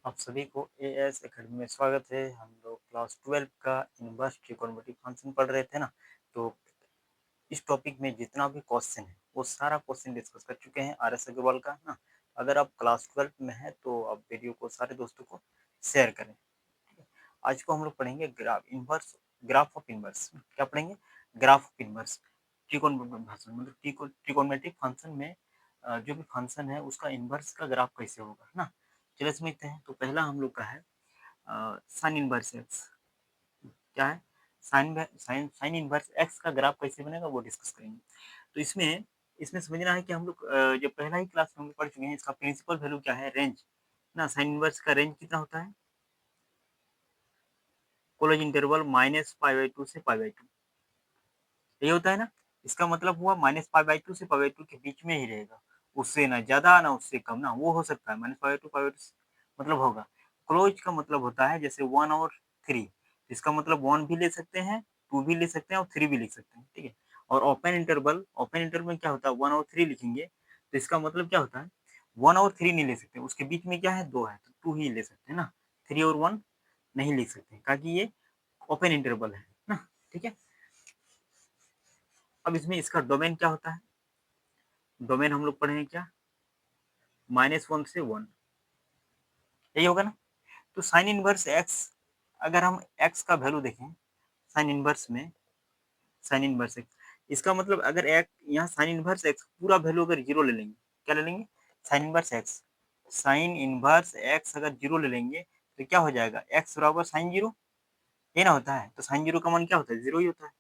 आप सभी को एएस एकेडमी में स्वागत है। हम लोग क्लास 12 का इनवर्स ट्रिगोनोमेट्रिक फंक्शन पढ़ रहे थे ना, तो इस टॉपिक में जितना भी क्वेश्चन है वो सारा क्वेश्चन डिस्कस कर चुके हैं आर.एस. अग्रवाल का ना। अगर आप क्लास 12 में हैं तो आप वीडियो को सारे दोस्तों को शेयर करें। आज को हम लोग पढ़ेंगे ग्राफ ऑफ इनवर्स। क्या पढ़ेंगे? Graph of inverse trigonometric function, मतलब ट्रिगोनोमेट्रिक फंक्शन में जो भी फंक्शन है उसका इनवर्स का ग्राफ कैसे होगा ना। चलिए समझते हैं। तो पहला हम लोग का है साइन इनवर्स एक्स। क्या है? साइन इनवर्स एक्स का ग्राफ कैसे बनेगा वो डिस्कस करेंगे। तो इसमें इसमें समझना है कि हम लोग जो पहला ही क्लास में हम लोग पढ़ चुके हैं, इसका प्रिंसिपल वैल्यू क्या है? रेंज ना। साइन इनवर्स का रेंज कितना होता है? कॉलेज इंटरवल -π/2 से π/2, यही होता है ना। इसका मतलब हुआ -π/2 से π/2 के बीच में ही रहेगा, उससे ना ज्यादा ना उससे कम ना। वो हो सकता है -π/2 π/2 मतलब होगा। क्लोज का मतलब होता है जैसे 1 और 3, इसका मतलब 1 भी ले सकते हैं, 2 भी ले सकते हैं और 3 भी लिख सकते हैं, ठीक है। और ओपन इंटरवल में क्या होता है? 1 और 3 लिखेंगे तो इसका मतलब क्या होता है? 1 और 3 नहीं ले सकते, उसके बीच में क्या है? 2 है, तो 2 ही ले सकते हैं ना। 3 और 1 नहीं लिख सकते क्योंकि ये ओपन इंटरवल है ना, ठीक है। अब इसमें इसका डोमेन क्या होता है? डोमेन हम लोग पढ़ेंगे क्या? -1 से 1, यही होगा ना। तो साइन इनवर्स एक्स, अगर हम एक्स का वैल्यू देखें साइन इनवर्स में, साइन इनवर्स एक्स, इसका मतलब अगर एक यहाँ साइन इनवर्स एक्स पूरा वैल्यू अगर जीरो ले लेंगे, क्या ले लेंगे? Sign inverse x, sign inverse x अगर जीरो ले लेंगे तो क्या हो जाएगा? एक्स बराबर साइन जीरो, ये ना होता है। तो साइन जीरो का मान क्या होता है? जीरो ही होता है।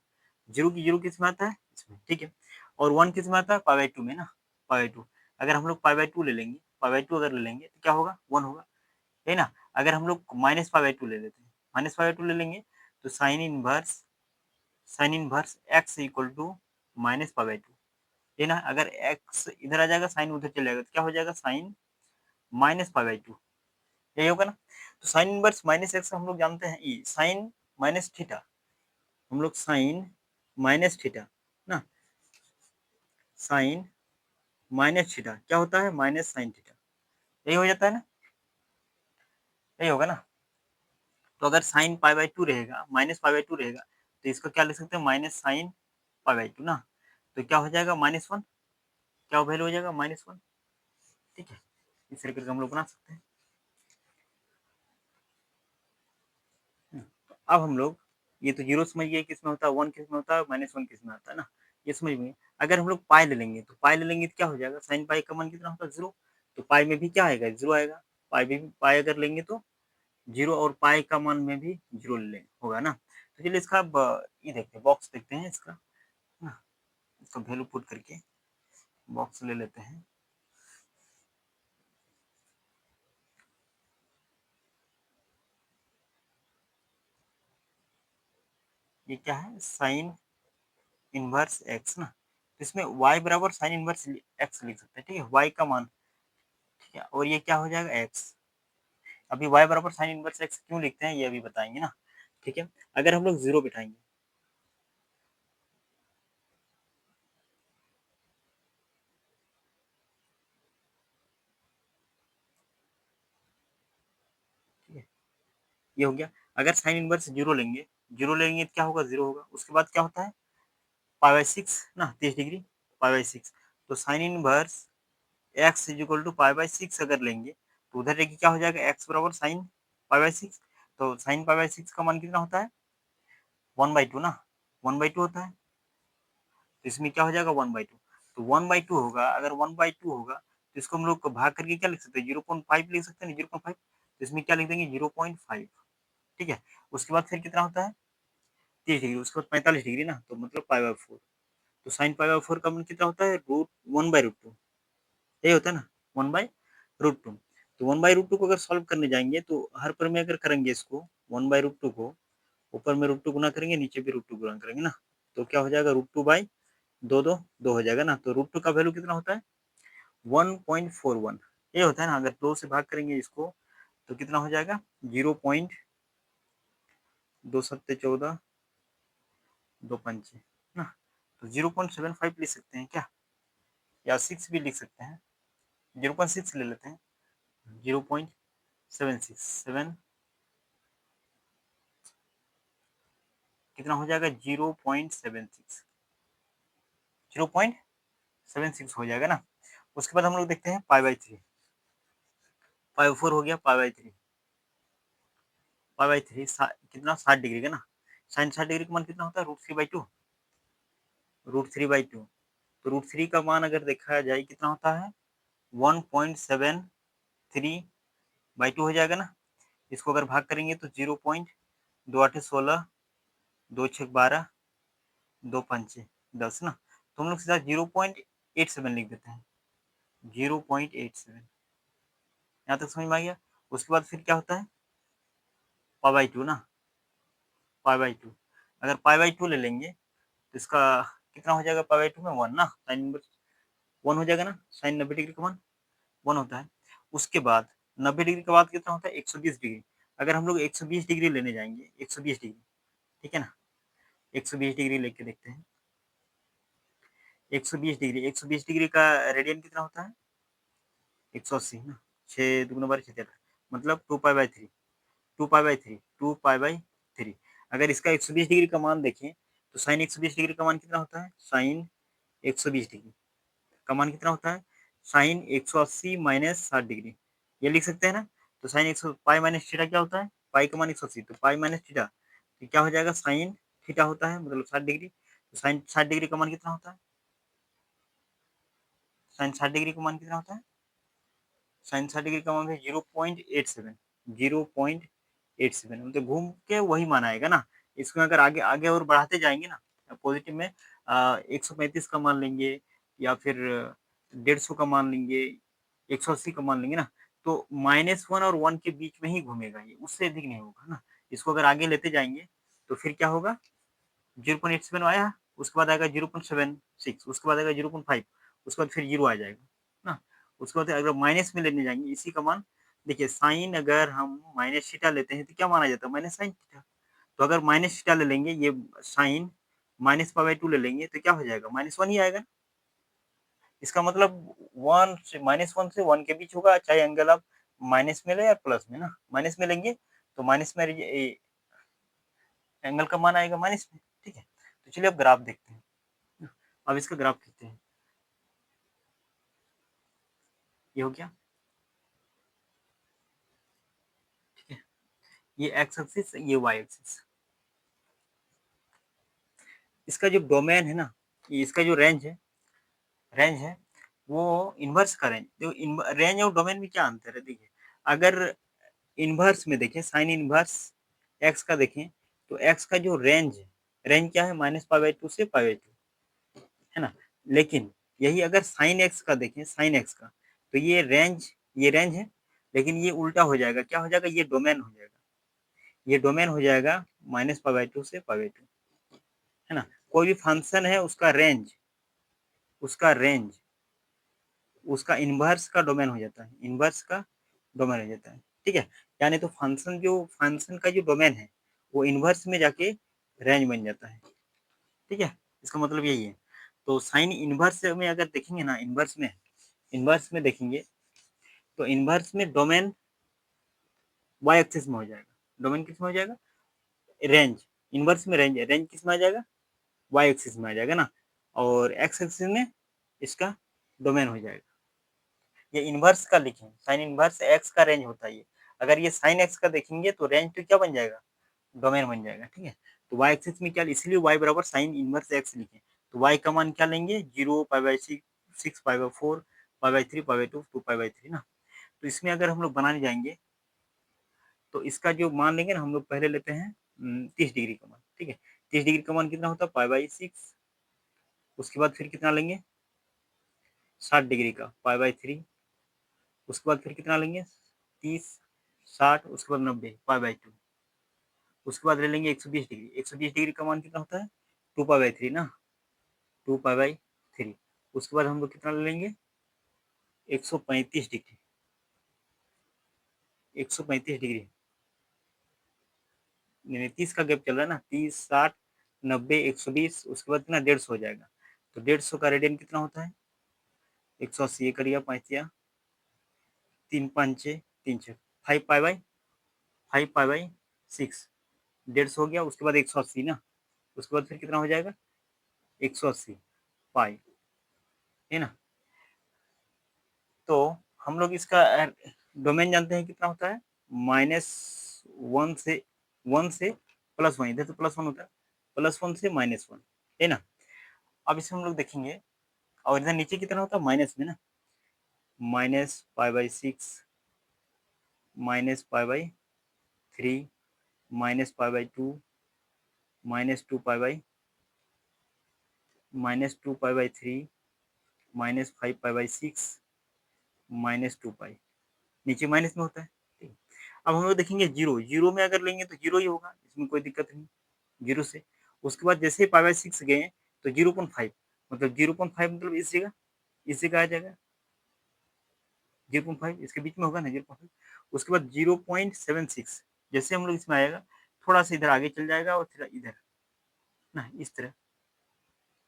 जीरो की जीरो किस में आता है? इसमें, ठीक है। और 1 किस में आता है? π/2 में ना, π/2। अगर हम लोग π/2 ले लेंगे, π/2 अगर ले लेंगे तो क्या होगा? 1 होगा, है ना। अगर हम लोग -π/2 ले लेते हैं, -π/2 ले लेंगे तो sine inverse x equal to -π/2, है ना। अगर एक्स इधर आ जाएगा, साइन उधर चले जाएगा तो क्या हो जाएगा? साइन -π/2, यही होगा ना। तो साइन इनवर्स माइनस एक्स हम लोग जानते हैं ई साइन माइनस थीटा, हम लोग साइन माइनस थीटा ना, साइन माइनस थीटा क्या होता है? माइनस साइन थीटा, यही हो जाता है ना, यही होगा ना। तो अगर साइन π/2 रहेगा, -π/2 रहेगा तो इसको क्या लिख सकते हैं? माइनस साइन π/2 ना। तो क्या हो जाएगा? -1, क्या वैल्यू हो जाएगा? -1, ठीक है। इस तरीके से हम लोग बना सकते हैं। तो अब हम लोग ये तो जीरो समझ गए किसमें होता है, 1 किसमें होता है, -1 किसमें आता है ना, ये समझ गए। अगर हम लोग पाई ले लेंगे तो पाई ले लेंगे तो क्या हो जाएगा? साइन पाई का मान कितना होता है? 0। तो पाई में भी क्या आएगा? 0 आएगा। पाई अगर लेंगे तो 0 और पाई का मान में भी 0 ले लेंगे, होगा ना। तो चलिए इसका अब ये देखते हैं, बॉक्स देखते हैं इसका ना, इसका वैल्यू पुट करके बॉक्स ले लेते हैं। ये क्या है? साइन इनवर्स एक्स ना। तो इसमें y बराबर साइन इनवर्स एक्स लिख सकते हैं, ठीक है, y का मान, ठीक है। और ये क्या हो जाएगा? एक्स। अभी y बराबर साइन इनवर्स एक्स क्यों लिखते हैं ये अभी बताएंगे ना, ठीक है। अगर हम लोग जीरो बिठाएंगे, ठीक है, ये हो गया। अगर साइन इनवर्स जीरो लेंगे तो क्या होगा? जीरो होगा। उसके बाद क्या होता है? π/6 ना, 30 डिग्री, π/6। तो sine inverse x is equal to π/6 अगर लेंगे तो उधर देखिए क्या हो जाएगा? एक्स बराबर साइन π/6। तो साइन π/6 का मान कितना होता है? 1/2 ना, 1/2 होता है। तो इसमें क्या हो जाएगा? 1/2। तो 1/2 होगा, अगर 1/2 होगा तो इसको हम लोग भाग करके क्या लिख सकते हैं? 0.5 लिख सकते हैं ना, 0.5। तो इसमें क्या लिख देंगे? 0.5, ठीक है। उसके बाद फिर कितना होता है? 30 डिग्री, उसके बाद 45 डिग्री ना, तो मतलब π/4। तो साइन π/4 का मान कितना होता है? रूट 1/√2, यही होता है ना, 1/√2। तो 1/√2 को अगर सॉल्व करने जाएंगे तो हर पर में अगर करेंगे इसको 1/√2 को, ऊपर में √2 गुना करेंगे, नीचे भी √2 गुना करेंगे ना, तो क्या हो जाएगा? √2/2 हो जाएगा ना। तो √2 का वैल्यू कितना होता है? 1.41, ये होता है ना। अगर 2 से भाग करेंगे इसको तो कितना हो जाएगा? 0.2 7 14 2 5 ना। तो 0.75 लिख सकते हैं क्या, या 6 भी लिख सकते हैं। 0.6 ले लेते हैं, 7 कितना हो जाएगा 0.76 0.76 हो जाएगा ना। उसके बाद हम लोग देखते हैं पाई/3 पाई/4 हो गया पाई/3 पाई/3 कितना 60 डिग्री का ना। साइन 60 डिग्री का मान कितना होता है √3/2 √3/2 तो √3 का मान अगर देखा जाए कितना होता है 1.73/2 हो जाएगा ना। इसको अगर भाग करेंगे तो 0.2 8 16 2 6 12 2 5 10 ना। तो हम लोग सीधा 0.87 लिख देते हैं 0.87 यहाँ तक समझ में आ गया। उसके बाद फिर क्या होता है पाई/2 ना पाई/2 अगर पाई/2 ले लेंगे तो इसका कितना हो जाएगा पाई/2 में 1 ना साइन इनवर्स 1 हो जाएगा ना। साइन 90 डिग्री का मान 1 होता है। उसके बाद 90 डिग्री के बाद कितना होता है 120 डिग्री। अगर हम लोग 120 डिग्री लेने जाएंगे 120 डिग्री ठीक है ना 120 डिग्री लेके देखते हैं 120 डिग्री का रेडियन कितना होता है 180 ना 6 दुगुना 12 6 मतलब 2 पाई/3 2 पाई/3 अगर इसका 120 डिग्री का मान देखें तो साइन 120 डिग्री का मान कितना होता है साइन 120 डिग्री का मान कितना होता है साइन 180 माइनस 60 डिग्री ये लिख सकते हैं ना। तो साइन 100 पाई माइनस थीटा क्या होता है पाई का मान 180 तो पाई माइनस थीटा तो क्या हो जाएगा साइन थीटा होता है मतलब 60 डिग्री। तो साइन 60 डिग्री का मान कितना होता है साइन 60 डिग्री का मान कितना होता है साइन 60 डिग्री का मान है 0.87 0.87 मतलब घूम के वही मान आएगा ना। इसको अगर आगे आगे और बढ़ाते जाएंगे ना पॉजिटिव में 135 का मान लेंगे या फिर 150 का मान लेंगे 180 का मान लेंगे ना तो -1 और 1 के बीच में ही घूमेगा ये उससे अधिक नहीं होगा ना। इसको अगर आगे लेते जाएंगे तो फिर क्या होगा 0.87 आया उसके बाद आएगा 0.76 उसके बाद आएगा 0.5 उसके बाद फिर 0 आ जाएगा ना। उसके बाद अगर माइनस में लेने जाएंगे इसी का मान देखिए साइन अगर हम माइनस थीटा लेते हैं तो क्या माना जाता है माइनस साइन थीटा। तो अगर माइनस थीटा ले लेंगे ये साइन माइनस पाई/2 ले लेंगे तो क्या हो जाएगा -1 ही आएगा। इसका मतलब 1 से -1 से 1 के बीच होगा चाहे एंगल आप माइनस में ले या प्लस में ना। माइनस में लेंगे तो माइनस में एंगल का मान आएगा माइनस में ठीक है। तो चलिए अब ग्राफ देखते हैं अब इसका ग्राफ खींचते हैं ये हो गया ठीक है ये एक्स एक्सिस ये वाई एक्सिस। इसका जो डोमेन है ना इसका जो रेंज है वो इनवर्स का रेंज जो रेंज और डोमेन में क्या अंतर है देखिए। अगर इनवर्स में देखें साइन इनवर्स एक्स का देखें तो एक्स का जो रेंज क्या है -पाई/2 से पाई/2 है ना। लेकिन यही अगर साइन एक्स का देखें साइन एक्स का तो ये रेंज है लेकिन ये उल्टा हो जाएगा क्या हो जाएगा ये डोमेन हो जाएगा ये डोमेन हो जाएगा -पाई/2 से पाई/2 है ना। कोई भी फंक्शन है उसका रेंज उसका इनवर्स का डोमेन हो जाता है इनवर्स का डोमेन हो जाता है ठीक है। यानी तो फंक्शन का जो डोमेन है वो इनवर्स में जाके रेंज बन जाता है ठीक है। इसका मतलब यही है। तो साइन इनवर्स में अगर देखेंगे ना इनवर्स में देखेंगे तो इनवर्स में डोमेन वाई एक्सिस में हो जाएगा डोमेन किस में हो जाएगा रेंज इनवर्स में रेंज किस में आ जाएगा वाई एक्सिस में आ जाएगा ना। और एक्स एक्सिस में इसका डोमेन हो जाएगा। ये इनवर्स का लिखें साइन इनवर्स एक्स का रेंज होता है ये। अगर ये साइन एक्स का देखेंगे तो रेंज तो क्या बन जाएगा डोमेन बन जाएगा ठीक है। तो वाई एक्सिस में क्या इसलिए वाई बराबर साइन इनवर्स एक्स लिखें। तो वाई का मान क्या लेंगे 0 पाई/6 पाई/4 पाई/3 पाई/2 2 पाई/3 ना। तो इसमें अगर हम लोग बनाने जाएंगे तो इसका जो मान लेंगे ना हम लोग पहले लेते हैं 30 डिग्री का मान ठीक है। 30 डिग्री का मान कितना होता है पाई/6 उसके बाद फिर कितना लेंगे 60 डिग्री का पाई/3 उसके बाद फिर कितना लेंगे 30 60 उसके बाद 90 पाई/2 उसके बाद ले लेंगे 120 डिग्री 120 डिग्री का मान कितना होता है 2 पाई/3 ना 2 पाई/3 उसके बाद हम लोग कितना ले लेंगे 135 डिग्री 135 डिग्री नहीं 30 का गैप चल रहा है ना 30 60 90 120 उसके बाद कितना 150 हो जाएगा। तो 150 का रेडियन कितना होता है 180 करिए 5 3 5 6 3 6 5 पाई बाई 6, 150 हो गया। उसके बाद 180 ना, उसके बाद फिर कितना हो जाएगा 180 पाई, है ना। तो हम लोग इसका डोमेन जानते हैं कितना होता है, -1 से +1, इधर तो +1 होता है, +1 से -1, है ना। अब इसमें हम लोग देखेंगे, और इधर नीचे कितना होता है माइनस में ना, -π/6, -π/3, -π/2, -2π/3, -5π/6, -2π, नीचे माइनस में होता है। अब हम लोग देखेंगे जीरो, जीरो में अगर लेंगे तो जीरो ही होगा, इसमें कोई दिक्कत नहीं, जीरो से। उसके बाद जैसे ही π/6 गए तो 0.5, मतलब 0.5 मतलब इस जगह आ जाएगा 0.5, इसके बीच में होगा ना 0.5। उसके बाद 0.76, जैसे हम लोग इसमें आएगा थोड़ा सा इधर आगे चल जाएगा और फिर इधर ना, इस तरह,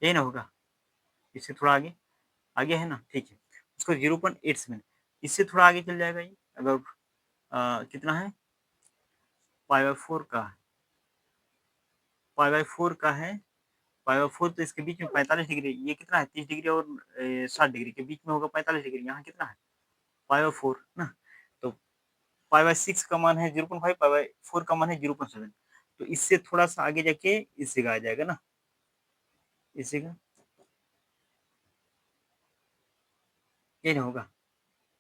यही ना होगा, इससे थोड़ा आगे, आगे है ना, ठीक है। उसको 0.87, इससे थोड़ा आगे चल जाएगा ये, अगर कितना है π/4 का, π/4 का है, π/4 तो इसके बीच में 45 डिग्री, ये कितना है 30 डिग्री और 60 डिग्री के बीच में होगा 45 डिग्री, यहाँ कितना है π/4 ना। तो π/6 का मान है 0.5, π/4 का मान है 0.7, तो इससे थोड़ा सा आगे जाके इस जगह आ जाएगा ना, इस जगह, ये ना होगा,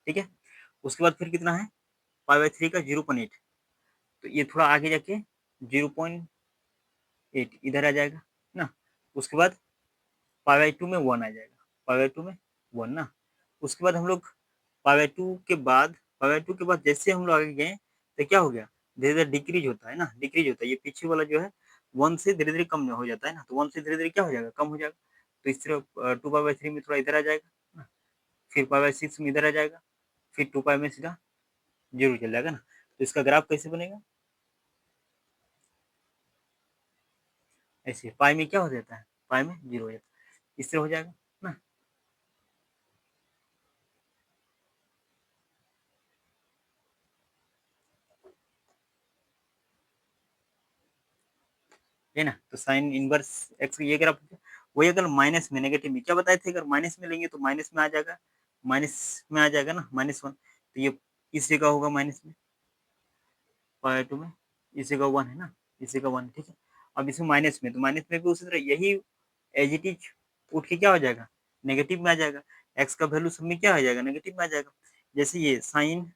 ठीक है। उसके बाद फिर कितना है π/3 का 0.8, तो ये थोड़ा आगे जाके 0.8 इधर आ जाएगा ना। उसके बाद π/2 में 1 आ जाएगा, π/2 में 1 ना। उसके बाद हम लोग π/2 के बाद, π/2 के बाद जैसे हम लोग आगे गए तो क्या हो गया, धीरे धीरे डिक्रीज होता है ना, डिक्रीज होता है, ये पीछे वाला जो है 1 से धीरे धीरे कम हो जाता है ना, तो 1 से धीरे धीरे क्या हो जाएगा, कम हो जाएगा। तो इस तरह 2π/3 में थोड़ा इधर आ जाएगा ना, फिर π/6 में इधर आ जाएगा, फिर 2π में सीधा जीरो चल जाएगा ना। तो इसका ग्राफ कैसे बनेगा, ऐसे पाई में क्या हो जाता है, पाई में जीरो हो जाता है, इस तरह हो जाएगा ना। है ना। तो साइन इनवर्स एक्स ये ग्राफ, वही अगर माइनस में, नेगेटिव में क्या बताए थे, अगर माइनस में लेंगे तो माइनस में आ जाएगा, माइनस में आ जाएगा ना, -1, तो ये इस जगह होगा माइनस में, π/2 में इस जगह 1 है ना, इस जगह 1, ठीक है। अब इसमें माइनस में, तो माइनस में भी उसी तरह यही एज इट इज उठ के क्या हो जाएगा, नेगेटिव में आ जाएगा, एक्स का वैल्यू सब में क्या आ जाएगा, नेगेटिव में आ जाएगा। जैसे ये साइन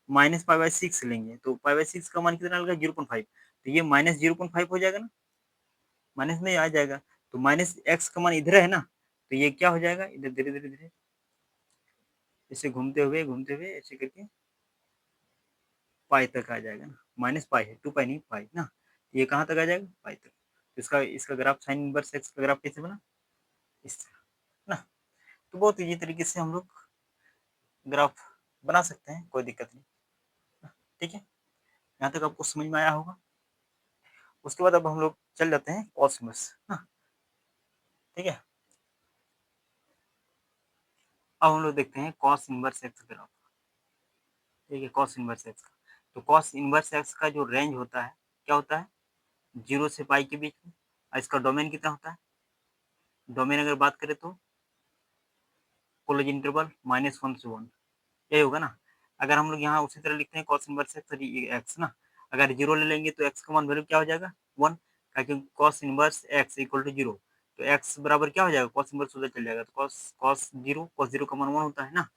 -π/6 लेंगे तो π/6 का मान कितना लगा 0.5, तो ये -0.5 हो जाएगा ना, माइनस में आ जाएगा। तो माइनस एक्स का मान इधर है ना, तो ये क्या हो जाएगा, इधर धीरे धीरे धीरे ऐसे घूमते हुए ऐसे करके पाई तक आ जाएगा ना, माइनस पाई है 2π नहीं पाई ना, ये कहाँ तक आ जाएगा पाई तक। तो इसका इसका ग्राफ साइन इनवर्स एक्स का ग्राफ कैसे बना, इस तरह ना। तो बहुत इजी तरीके से हम लोग ग्राफ बना सकते हैं, कोई दिक्कत नहीं, ठीक है। यहाँ तक आपको समझ में आया होगा। उसके बाद अब हम लोग चल जाते हैं कॉस इनवर्स ना, ठीक है। अब हम लोग देखते हैं कॉस इनवर्स एक्स ग्राफ, ठीक है, कॉस इनवर्स एक्स का। तो कॉस इनवर्स एक्स का जो रेंज होता है क्या होता है, 0 से पाई के बीच में, और इसका डोमेन कितना होता है, डोमेन अगर बात करें तो क्लोज इंटरवल -1 से 1, यही होगा ना। अगर हम लोग यहाँ उसी तरह लिखते हैं कॉस इनवर्स एक्स एक्स ना, अगर जीरो ले लेंगे तो एक्स का मान वैल्यू क्या हो जाएगा 1, क्योंकि cos inverse x equal to zero, तो एक्स बराबर क्या हो जाएगा, कॉस इनवर्स उधर चल जाएगा, तो कॉस कॉस जीरो का मान 1 होता है ना।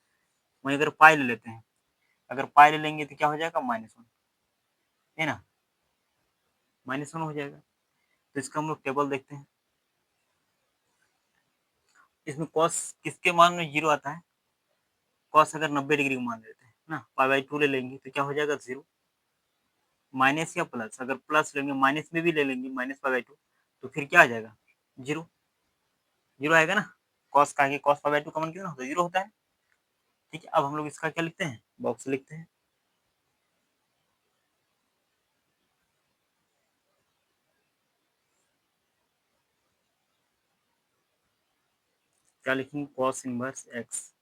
वहीं अगर पाई ले लेते हैं, अगर पाई ले लेंगे तो क्या हो जाएगा -1, है ना, -1 हो जाएगा। तो इसका हम लोग टेबल देखते हैं, इसमें कॉस किसके मान में जीरो आता है, कॉस अगर 90 डिग्री को मान लेते हैं ना, π/2 ले लेंगे तो क्या हो जाएगा जीरो, माइनस या प्लस, अगर प्लस लेंगे माइनस में भी ले लेंगे -π/2, तो फिर क्या आ जाएगा जीरो, जीरो आएगा ना। कॉस का आगे कॉस π/2 का मान कितना होता है, जीरो होता है, ठीक है। अब हम लोग इसका क्या लिखते हैं, बॉक्स लिखते हैं, क्या लिखेंगे, कॉस इनवर्स एक्स,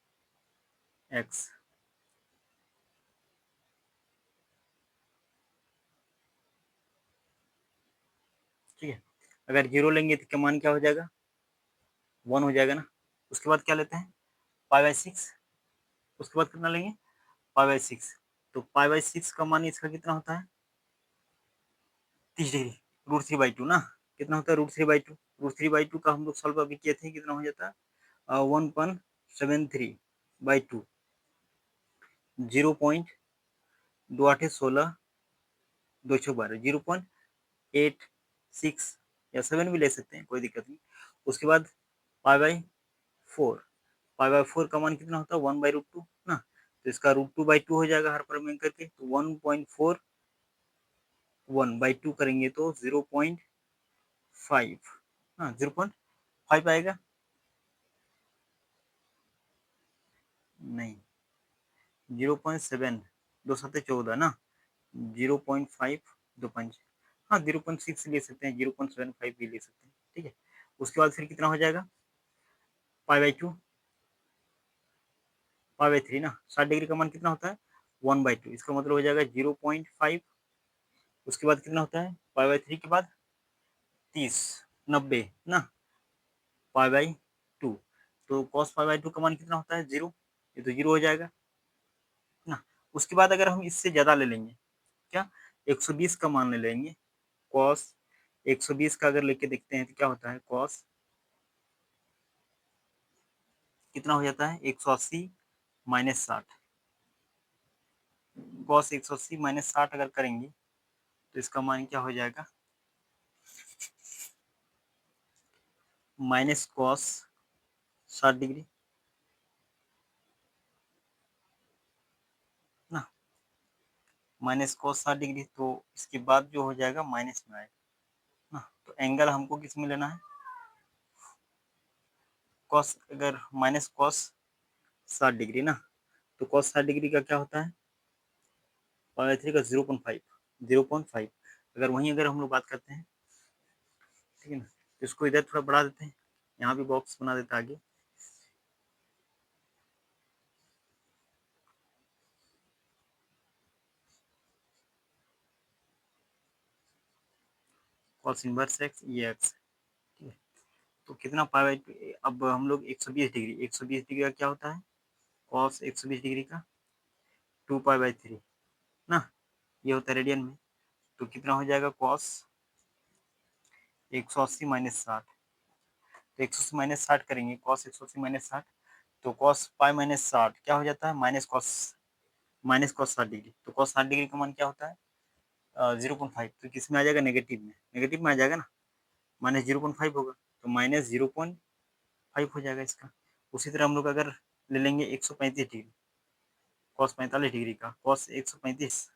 एक्स ठीक है। अगर 0 लेंगे तो क्या मान क्या हो जाएगा, 1 हो जाएगा ना। उसके बाद क्या लेते हैं, पाई बाई 6। उसके बाद कितना लेंगे, पाई बाई 6। तो पाई बाई 6 का मान इसका कितना होता है, 30 डिग्री, √3/2 ना। कितना होता है, √3/2। √3/2 का हम लोग सॉल्व अभी किए थे, कितना हो जाता है 1.73/2, 0.2816, 212, 0.86 या 7 भी ले सकते हैं, कोई दिक्कत नहीं। उसके बाद पाई बाई 4, पाई बाई 4 का मान कितना होता है, 1/√2 ना। तो इसका √2/2 हो जाएगा हर पर में करके, तो 1.41/2 करेंगे तो 0.5, हाँ 0.5 आएगा, नहीं 0.7, 2×7 = 14 ना, 0.5, 2 5, हाँ 0.6 ले सकते हैं, 0.75 भी ले सकते हैं, ठीक है। उसके बाद फिर कितना हो जाएगा, पाई बाई 2, पाई बाई 3 ना। 60 डिग्री का मान कितना होता है, 1/2, इसका मतलब हो जाएगा 0.5। उसके बाद कितना होता है, पाई बाई 3 के बाद 30, 90 ना, पाई बाई 2। तो कॉस पाई बाई 2 का मान कितना होता है, 0, ये तो 0 हो जाएगा ना। उसके बाद अगर हम इससे ज़्यादा ले लेंगे, क्या 120 का मान ले लेंगे, कॉस 120 का अगर लेके देखते हैं तो क्या होता है, कॉस कितना हो जाता है, 180 माइनस 60। कॉस 180 माइनस 60 अगर करेंगे तो इसका मान क्या हो जाएगा, माइनस कॉस 60 डिग्री ना, माइनस कॉस 60 डिग्री। तो इसके बाद जो हो जाएगा माइनस में आएगा ना। तो एंगल हमको किस में लेना है, कॉस, अगर माइनस कॉस 60 डिग्री ना, तो कॉस 60 डिग्री का क्या होता है, पाई 3 का 0.5, 0.5। अगर वहीं अगर हम लोग बात करते हैं, ठीक है ना, तो इसको इधर थोड़ा बढ़ा देते हैं, यहाँ भी बॉक्स बना देते हैं आगे, कॉस इनवर्स एक्स, ये एक्स, ठीक है। तो कितना पाई बाई 2, अब हम लोग 120 डिग्री, 120 डिग्री का क्या होता है, कॉस 120 डिग्री का 2 पाई बाई 3 ना, ये होता है रेडियन में। तो कितना हो जाएगा, कॉस 180 माइनस 60। तो 180 माइनस 60 करेंगे, कॉस 180 माइनस 60, तो कॉस पाई माइनस 60 क्या हो जाता है, माइनस कॉस 60 डिग्री। तो कॉस 60 डिग्री का मान क्या होता है, 0.5। तो किस में आ जाएगा, नेगेटिव में, नेगेटिव में आ जाएगा ना, माइनस 0.5 होगा, तो माइनस 0.5 हो जाएगा इसका। उसी तरह हम लोग अगर ले लेंगे 135 डिग्री, कॉस 45 डिग्री का, कॉस 135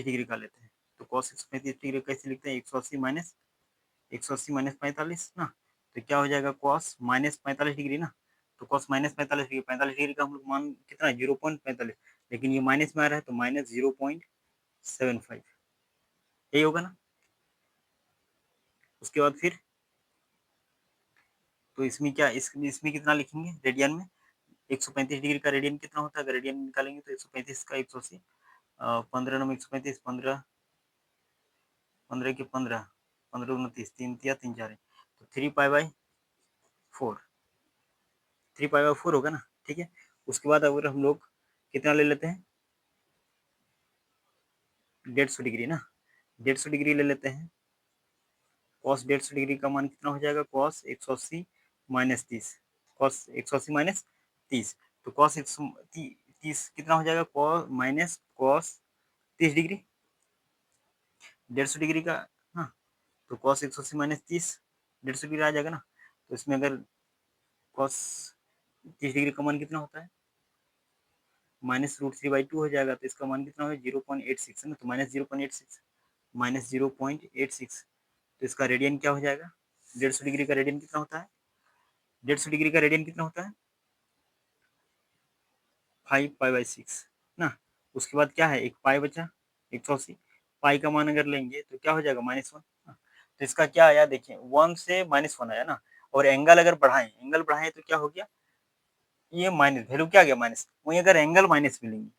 डिग्री का लेते हैं, तो कॉस 135 डिग्री कैसे लिखते हैं, 180 माइनस 45 ना। तो क्या हो जाएगा, कॉस माइनस 45 डिग्री ना। तो कॉस माइनस 45 डिग्री, 45 डिग्री का हम लोग मान कितना है, 0.45, लेकिन ये माइनस में आ रहा है तो माइनस 0.75, यही होगा ना। उसके बाद फिर तो इसमें क्या, इसमें कितना लिखेंगे रेडियन में, 135 डिग्री का रेडियन कितना होता है, अगर रेडियन निकालेंगे तो 135 का 180, 15×135, 15, 15 के 15, 15×29, 3×3 = 4, तो 3 पाई बाई 4, 3 पाई बाई 4 होगा ना, ठीक है। उसके बाद अगर हम लोग कितना ले लेते हैं, 150 डिग्री ना, 150 डिग्री ले लेते हैं, कॉस 150 डिग्री का मान कितना हो जाएगा, कॉस 180 माइनस 30, कॉस 180 माइनस 30, तो कॉस 130 कितना हो जाएगा, cos minus cos 30 degree, 150 degree का, हाँ। तो कॉस 180 माइनस 30, 150 डिग्री आ जाएगा ना। तो इसमें अगर कॉस 30 डिग्री का मान कितना होता है, -√3/2 हो जाएगा, तो इसका मान कितना होगा, 0.86 है ना, तो -0.86, -0.86। तो इसका रेडियन क्या हो जाएगा, 150 डिग्री का रेडियन कितना होता है, 150 डिग्री का रेडियन कितना होता है, 5 पाई/6 ना। उसके बाद क्या है, एक पाई बचा, 180, पाई का मान अगर लेंगे तो क्या हो जाएगा, -1। तो इसका क्या आया, देखिए 1 से -1 आया ना। और एंगल अगर बढ़ाएं, एंगल बढ़ाएं तो क्या हो गया, ये माइनस वैल्यू क्या आ गया, माइनस। वहीं अगर एंगल माइनस मिलेंगे,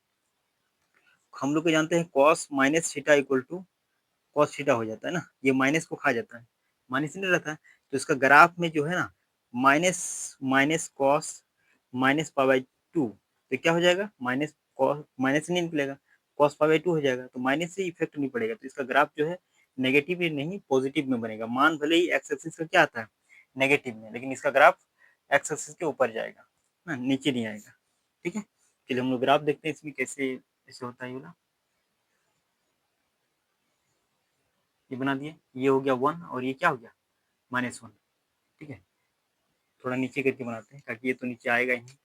हम लोग को जानते हैं cos minus theta equal to cos theta हो जाता है ना, ये माइनस को खा जाता है, माइनस नहीं रहता है, तो इसका ग्राफ में जो है ना minus minus cos minus pi by two, तो क्या हो जाएगा माइनस कॉस, माइनस नहीं निकलेगा, कॉस पाई बाई टू हो जाएगा, तो माइनस से इफेक्ट नहीं पड़ेगा, तो इसका ग्राफ जो है नेगेटिव ही नहीं पॉजिटिव में बनेगा। मान भले ही एक्स एक्सिस का क्या आता है नेगेटिव में, लेकिन इसका ग्राफ एक्स एक्सिस के ऊपर जाएगा ना, नीचे नहीं आएगा। ठीक है, चलिए हम लोग ग्राफ देखते हैं इसमें कैसे ऐसे होता है ये वाला। ये बना दिए, ये हो गया 1 और ये क्या हो गया -1। ठीक है, थोड़ा नीचे करके बनाते हैं ताकि ये तो नीचे आएगा ही नहीं।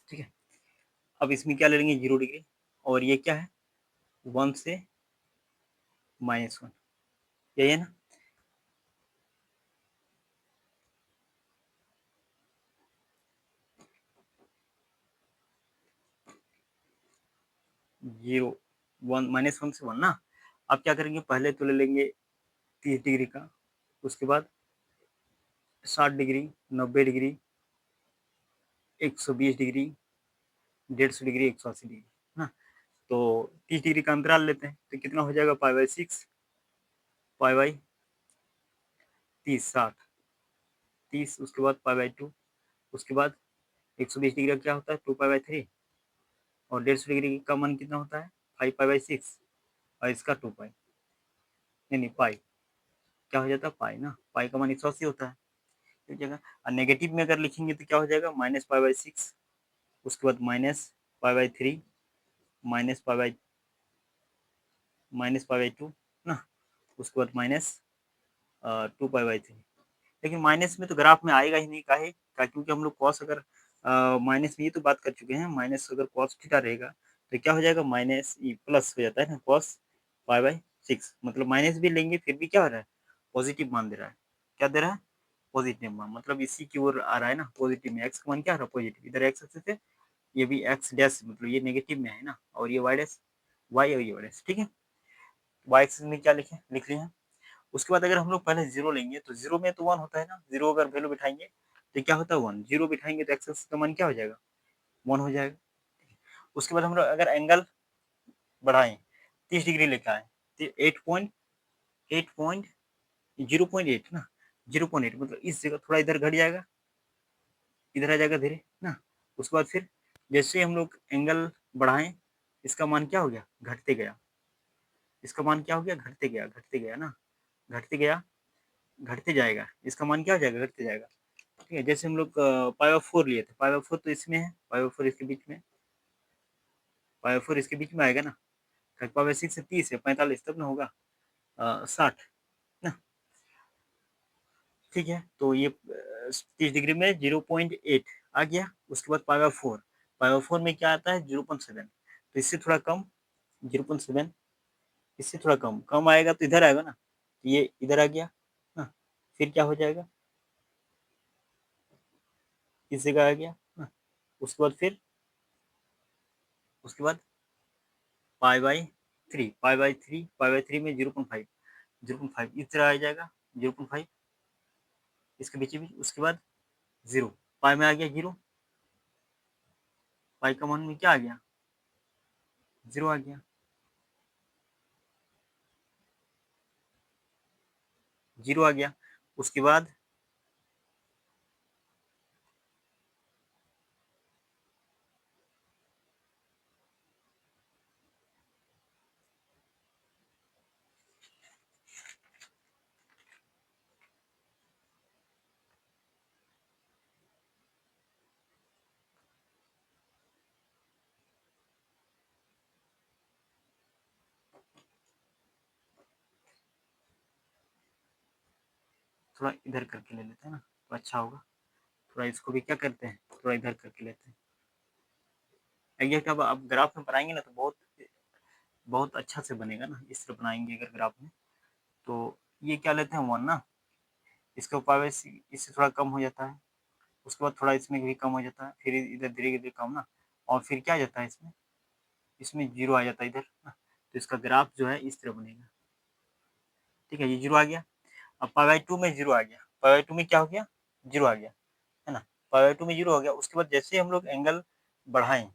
ठीक है, अब इसमें क्या ले लेंगे 0 डिग्री, और ये क्या है 1 से -1, यही है ना। जीरो 1 -1 से 1 ना। अब क्या करेंगे, पहले तो ले लेंगे 30 डिग्री का, उसके बाद 60 degree, 90 degree, 120 degree, 150 degree, 180 degree ना। तो 30 डिग्री का अंतराल लेते हैं, तो कितना हो जाएगा पाई बाई 6, पाई बाई 30, 60, 30, उसके बाद पाई बाई 2, उसके बाद 120 डिग्री का क्या होता है 2 पाई बाई 3, और 150 डिग्री का मान कितना होता है 5 पाई बाई 6, और इसका 2 पाई, नहीं पाई, क्या हो जाता है पाई ना, पाई का मान 180 होता है, ठीक जगह। और नेगेटिव में अगर लिखेंगे तो क्या हो जाएगा माइनस पाई बाई 6, उसके बाद minus pi by 3, minus pi by 2 ना, उसके बाद माइनस 2 पाई बाई 3। लेकिन माइनस में तो ग्राफ में आएगा ही नहीं, काहे क्योंकि हम लोग कॉस अगर माइनस में ये तो बात कर चुके हैं, माइनस अगर कॉस थीटा रहेगा तो क्या हो जाएगा माइनस प्लस हो जाता है ना, कॉस पाई बाई 6, मतलब माइनस भी लेंगे फिर भी क्या हो रहा है पॉजिटिव मान दे रहा है, क्या दे रहा है पॉजिटिव मान, मतलब इसी की ओर आ रहा है ना पॉजिटिव में, एक्स का मान क्या आ रहा है पॉजिटिव, इधर एक्स एक्सिस है, ये भी एक्स डैश मतलब ये नेगेटिव में है ना, और ये वाई डैश, वाई और ये वाई डैश। ठीक है, वाई एक्सिस में क्या लिखे लिख लिए हैं। उसके बाद अगर हम लोग पहले जीरो लेंगे तो जीरो में तो 1 होता है ना, जीरो अगर वैल्यू बिठाएंगे तो क्या होता है 1, जीरो बिठाएंगे तो एक्स एक्सिस का मान क्या हो जाएगा 1 हो जाएगा। उसके बाद हम लोग अगर एंगल बढ़ाएं 30 डिग्री लेकर आए तो 8.0.8 ना, 0.8 मतलब इस जगह थोड़ा इधर घट जाएगा, इधर आ जाएगा धीरे ना। उसके बाद फिर जैसे ही हम लोग एंगल बढ़ाएं इसका मान क्या हो गया घटते गया, इसका मान क्या हो गया घटते गया ना, घटते गया, घटते जाएगा, इसका मान क्या हो जाएगा घटते जाएगा। ठीक है, जैसे हम लोग पाई ऑफ 4 लिए थे, पाई ऑफ 4 तो इसमें है, पाई ऑफ 4 इसके बीच में, पाई ऑफ 4 इसके बीच में आएगा ना, पाई बाई 6 से 30 है 45 तब ना होगा 60 ना। ठीक है, तो ये 30 डिग्री में 0.8 आ गया। उसके बाद पाई बाई 4, पाई बाई 4 में क्या आता है 0.7, तो इससे थोड़ा कम 0.7, इससे थोड़ा कम कम आएगा तो इधर आएगा ना, तो ये इधर आ गया ना, फिर क्या हो जाएगा इस जगह आ गया ना। उसके बाद फिर उसके बाद pi by 3, pi by 3, pi by 3 में 0.5, 0.5 इस तरह आ जाएगा 0.5 इसके बीच में, उसके बाद 0, पाई में आ गया 0, पाई का मान में क्या आ गया 0 आ गया, 0 आ गया। उसके बाद थोड़ा इधर करके ले लेते हैं ना तो अच्छा होगा, थोड़ा इसको भी क्या करते हैं थोड़ा इधर करके लेते हैं। एग्जैक्ट अब आप ग्राफ में बनाएंगे ना तो बहुत बहुत अच्छा से बनेगा ना, इस तरह बनाएंगे अगर ग्राफ में। तो ये क्या लेते हैं 1 ना, इसके ऊपर इससे थोड़ा कम हो जाता है, उसके बाद थोड़ा इसमें भी कम हो जाता है, फिर इधर धीरे धीरे कम ना, और फिर क्या आ जाता है इसमें, इसमें 0 आ जाता है इधर ना, तो इसका ग्राफ जो है इस तरह बनेगा। ठीक है, ये 0 आ गया। अब पाई बाई 2 में 0 आ गया, पाई बाई 2 में क्या हो गया 0 आ गया है ना। पाई/2 में 0 हो गया। उसके बाद जैसे हम लोग एंगल बढ़ाएं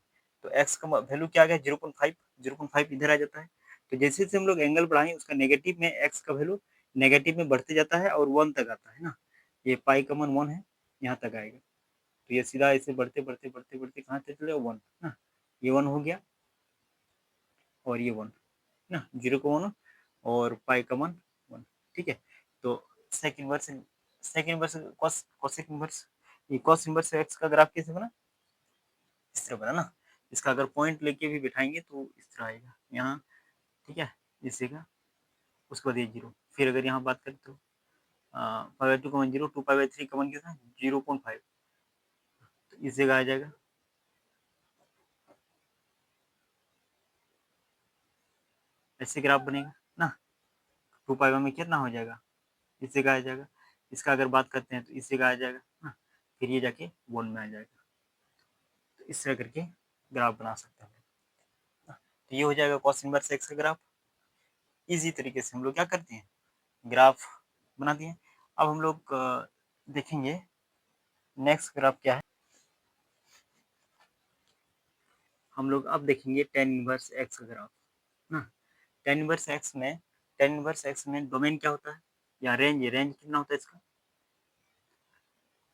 तो x का वैल्यू क्या आ गया 0.5, 0.5 इधर आ जाता है। तो जैसे जैसे हम लोग एंगल बढ़ाएं उसका नेगेटिव में x का वैल्यू नेगेटिव में बढ़ते जाता है और 1 तक आता है ना। ये पाई का मान 1 है, यहाँ तक आएगा। तो ये सीधा ऐसे बढ़ते बढ़ते बढ़ते बढ़ते कहाँ तक चले 1 ना। ये 1 हो गया और ये 1 ना, 0 का 1 और पाई का मान 1। ठीक है, तो सेक इनवर्स कोसेक इनवर्स ये कॉस इनवर्स एक्स का ग्राफ कैसे बना, इस तरह बना ना। इसका अगर पॉइंट लेके भी बिठाएंगे तो इस तरह आएगा यहाँ। ठीक है, इसी का उसके बाद ये 0। फिर अगर यहाँ बात करें तो पाई/2 का मान 0, 2π/3 का मान कितना 0.5, तो इस जगह आ जाएगा। ऐसे ग्राफ बनेगा ना। 2π में कितना हो जाएगा, इस जगह आ जाएगा। इसका अगर बात करते हैं तो इस जगह आ जाएगा ना, फिर ये जाके 1 में आ जाएगा। तो इस तरह करके ग्राफ बना सकते हैं। तो ये हो जाएगा कॉस इनवर्स एक्स का ग्राफ। इजी तरीके से हम लोग क्या करते हैं, ग्राफ बनाते हैं। अब हम लोग देखेंगे नेक्स्ट ग्राफ क्या है। हम लोग अब देखेंगे टेन इनवर्स एक्स का ग्राफ ना। टेन इनवर्स एक्स में डोमेन क्या होता है या रेंज कितना होता है इसका,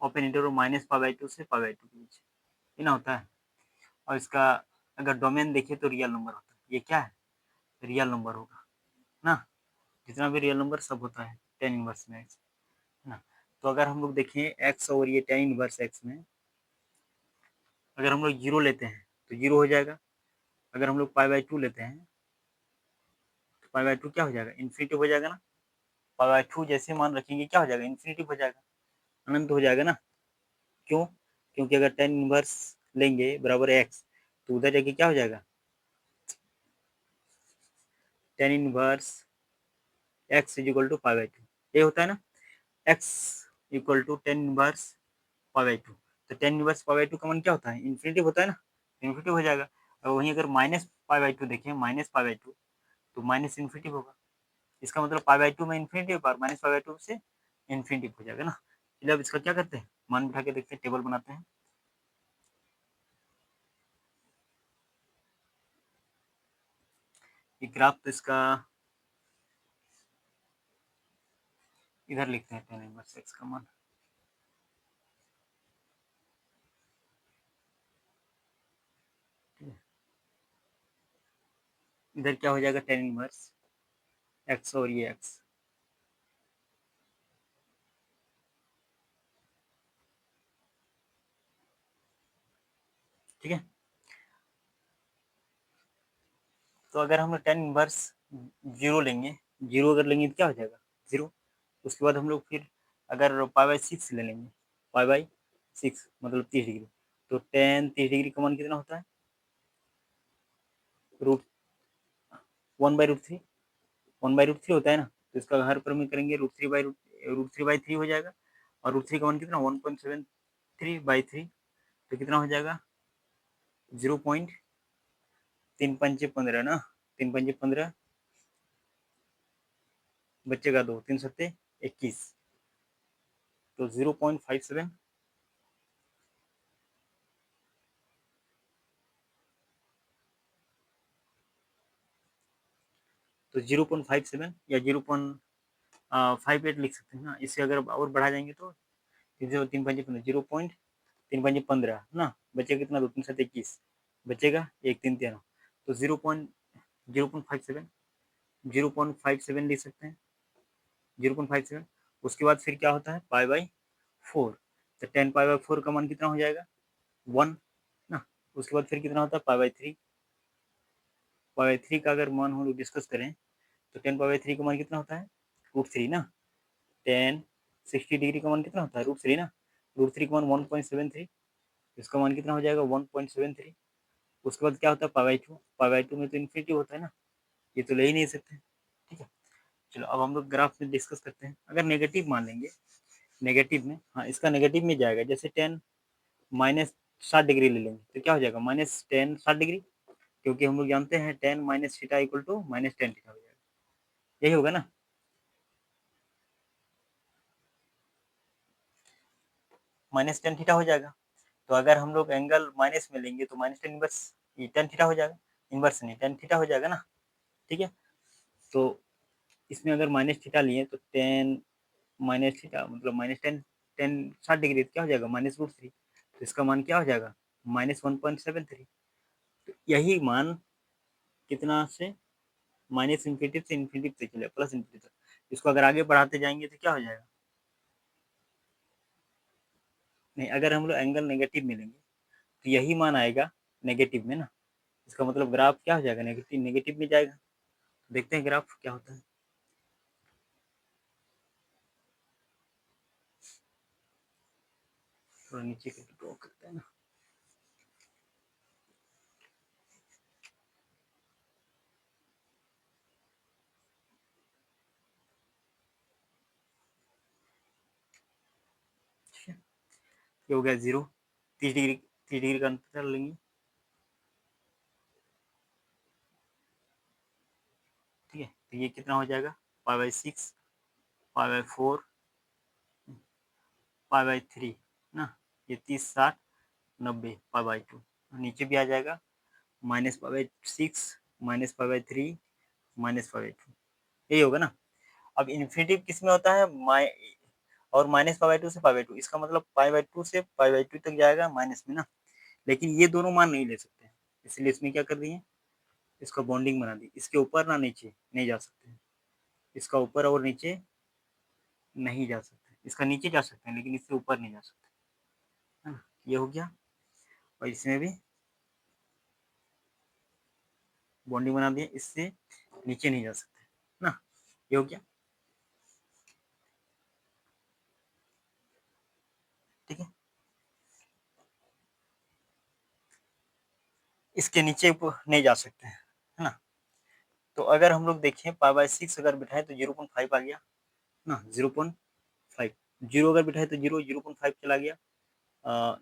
ओपन इंटरवल -π/2 से π/2 के बीच इतना होता है। और इसका अगर डोमेन देखें तो रियल नंबर होता है। ये क्या है, रियल नंबर होगा ना। जितना भी रियल नंबर सब होता है टेन इनवर्स में एक्स ना। तो अगर हम लोग देखें एक्स और ये टेन इनवर्स एक्स में अगर हम लोग 0 लेते हैं तो 0 हो जाएगा। अगर हम लोग π/2 लेते हैं तो π/2 क्या हो जाएगा, इन्फिनिटी हो जाएगा ना। π/2 जैसे मान रखेंगे क्या हो जाएगा, इन्फिनिटी हो जाएगा, अनंत हो जाएगा ना। क्यों, क्योंकि अगर टेन इनवर्स लेंगे बराबर एक्स तो उधर जाके क्या हो जाएगा, tan inverse x is equal to π/2, ये होता है ना। X equal to tan inverse π/2, तो टेन इनवर्स π/2 का मान क्या होता है, इन्फिनिटी होता है ना, इन्फिनिटी हो जाएगा। और वहीं अगर -π/2 देखें -π/2 तो माइनस इन्फिनिटी होगा। इसका मतलब π/2 में इन्फिनिटी और -π/2 से इन्फिनिटी हो जाएगा ना। चलिए अब इसका क्या करते हैं, मान बिठा के देखते हैं, टेबल बनाते हैं। ये ग्राफ तो इसका इधर लिखते हैं, टेन इनवर्स एक्स का मान इधर क्या हो जाएगा, टेन इनवर्स एक्स और ये एक्स। ठीक है, तो अगर हम लोग टेन इनवर्स 0 लेंगे, 0 अगर लेंगे तो क्या हो जाएगा 0। उसके बाद हम लोग फिर अगर π/6 ले लेंगे, π/6 मतलब 30 डिग्री, तो टेन 30 डिग्री का मान कितना होता है, रूट 1/√3, 1/√3 होता है ना। तो इसका हर पर में करेंगे √3/3 हो जाएगा। और √3 का मान कितना 1.73/3, तो कितना हो जाएगा 0.3 पंजे 15 ना, 3 पंजे 15 बच्चेगा 2, 3 सत्ते 21, तो 0.57, तो 0.57 या 0.58 लिख सकते हैं ना। इससे अगर और बढ़ा जाएंगे तो 3 पंजे 15, 0.3 पंजे 15 ना, बचेगा कितना 2, 3 सत्ते 21, बचेगा 1, 3 13, तो 0.57 लिख सकते हैं, 0.57। उसके बाद फिर क्या होता है π/4, तो 10π/4 का मान कितना हो जाएगा 1 ना। उसके बाद फिर कितना होता है π/3 का अगर मान हम लोग डिस्कस करें तो 10π/3 का मान कितना होता है √3 ना। 10 60 डिग्री का मान कितना होता है √3 ना, √3 का मान 1.73, इसका मान कितना हो जाएगा 1.73। उसके बाद क्या होता है π/2 में तो इन्फिनिटी होता है ना, ये तो ले ही नहीं सकते। ठीक है, चलो अब हम लोग ग्राफ में डिस्कस करते हैं। अगर नेगेटिव मान लेंगे, नेगेटिव में हाँ इसका नेगेटिव में जाएगा, जैसे 10 -60 डिग्री ले लेंगे तो क्या हो जाएगा -10 60 डिग्री, क्योंकि हम लोग जानते हैं 10 minus theta equal to -10 theta हो जाएगा, यही होगा ना। माइनस टेन थीटा हो जाएगा। तो अगर हम लोग एंगल माइनस में लेंगे तो माइनस टेन इनवर्स ये टेन थीटा हो जाएगा, इनवर्स नहीं टेन थीटा हो जाएगा ना, ठीक है। तो इसमें अगर माइनस थीटा लिए तो टेन माइनस थीटा मतलब माइनस टेन, टेन 60 डिग्री क्या हो जाएगा -√3, तो इसका मान क्या हो जाएगा -1.73। तो यही मान कितना से माइनस इन्फिनिटी से इन्फिनिटी तक चले प्लस इन्फिनिटी तक, इसको अगर आगे बढ़ाते जाएंगे तो क्या हो जाएगा, नहीं अगर हम लोग एंगल नेगेटिव में लेंगे तो यही मान आएगा नेगेटिव में ना, इसका मतलब ग्राफ क्या हो जाएगा नेगेटिव, नेगेटिव में जाएगा। देखते हैं ग्राफ क्या होता है। थोड़ा नीचे करके ड्रॉ करते हैं ना। ये हो गया 0, 30 डिग्री, 30 डिग्री का अंतर लेंगे, ठीक है। तो ये कितना हो जाएगा π/6, π/4, π/3 ना, ये 30, 60, 90 π/2, नीचे भी आ जाएगा -π/6, -π/3, -π/2, यही होगा ना। अब इन्फिनिटी किस में होता है और -π/2 से π/2, इसका मतलब π/2 से π/2 तक जाएगा माइनस में ना, लेकिन ये दोनों मान नहीं ले सकते, इसलिए इसमें क्या कर दिए, इसका बॉन्डिंग बना दी, इसके ऊपर ना नीचे नहीं जा सकते, इसका ऊपर और नीचे नहीं जा सकते, इसका नीचे जा सकते हैं लेकिन इससे ऊपर नहीं जा सकते, है ना। ये हो गया, और इसमें भी बॉन्डिंग बना दिए, इससे नीचे नहीं जा सकते ना, ये हो गया, ठीक है। इसके नीचे नहीं जा सकते हैं, है ना। तो अगर हम लोग देखें π/6 अगर बिठाए तो 0.5 आ गया ना, 0.5, 0 अगर बिठाए तो 0.5 चला गया,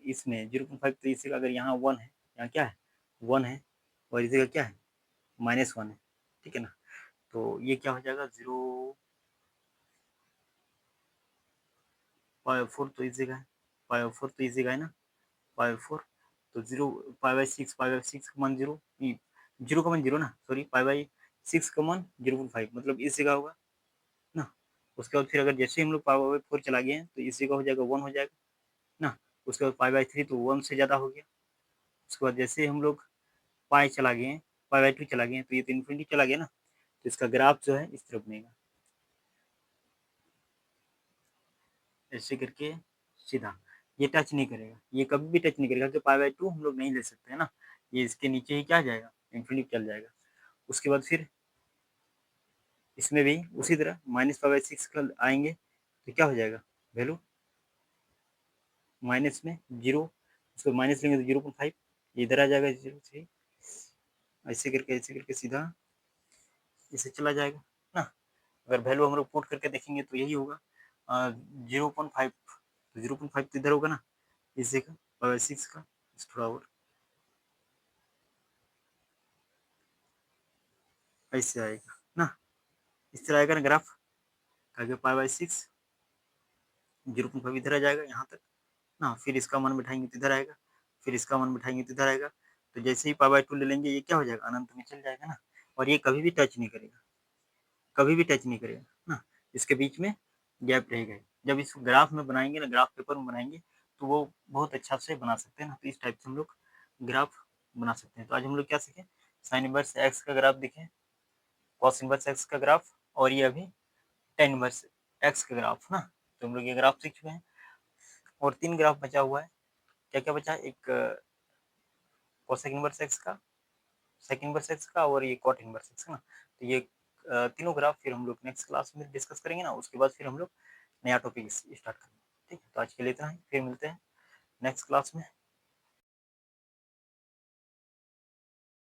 इसमें 0.5, तो इसी का अगर यहाँ 1 है, यहाँ क्या है 1 है, और इसी का क्या है -1 है, ठीक है ना। तो ये क्या हो जाएगा 0.4, तो इसी का है 0.4, तो इसी का है ना 0.4, तो 0 π/6 का मान 0, 0 का मान 0 ना, सॉरी π/6 का मान 0.5 मतलब इसी का होगा ना। उसके बाद फिर अगर जैसे हम लोग π/4 चला गए तो इसी का हो जाएगा 1 हो जाएगा ना। उसके बाद π/3 तो 1 से ज़्यादा हो गया। उसके बाद जैसे हम लोग पाई चला गए, π/2 चला गए तो ये तो इन्फिनिटी चला गया ना, तो इसका ग्राफ जो है इस तरफ बनेगा, ऐसे करके सीधा, ये टच नहीं करेगा, ये कभी भी टच नहीं करेगा, तो π/2 हम लोग नहीं ले सकते है ना, ये इसके नीचे ही क्या जाएगा इन्फिनिटी चल जाएगा। उसके बाद फिर इसमें भी उसी तरह -π/6 का आएंगे तो क्या हो जाएगा वैल्यू माइनस में 0, उसको माइनस लेंगे तो 0.5, इधर आ जाएगा 0 से, ऐसे करके सीधा इसे चला जाएगा ना। अगर वैल्यू हम लोग पुट करके देखेंगे तो यही होगा 0.5, तो 0.5 तो इधर होगा ना, इसे का π/6 का थोड़ा और ऐसे आएगा ना, इस तरह आएगा ना ग्राफ, आगे π/6 0.5 इधर आ जाएगा यहाँ तक ना, फिर इसका मान बिठाएंगे तो इधर आएगा, फिर इसका मान बिठाएंगे तो इधर आएगा, तो जैसे ही π/2 ले लेंगे ये क्या हो जाएगा अनंत में चल जाएगा ना, और ये कभी भी टच नहीं करेगा, कभी भी टच नहीं करेगा ना, इसके बीच में गैप रहेगा। जब इस ग्राफ में बनाएंगे ना, ग्राफ पेपर में बनाएंगे तो वो बहुत अच्छा से बना सकते हैं ना, तो इस टाइप से हम लोग ग्राफ बना सकते हैं। तो आज हम लोग क्या सीखे, साइन इनवर्स एक्स का ग्राफ दिखे, कॉस इनवर्स एक्स का ग्राफ, और ये अभी टेन इनवर्स एक्स का ग्राफ ना, तो हम लोग ये ग्राफ सीख चुके हैं, और 3 ग्राफ बचा हुआ है। क्या क्या बचा, एक कोसेक इनवर्स एक्स का, सेक इनवर्स एक्स का, और ये कॉट इनवर्स एक्स का ना, तो ये तीनों ग्राफ फिर हम लोग नेक्स्ट क्लास में डिस्कस करेंगे ना, उसके बाद फिर हम लोग नया टॉपिक स्टार्ट करेंगे। ठीक है, तो आज के लिए इतना ही, फिर मिलते हैं नेक्स्ट क्लास में।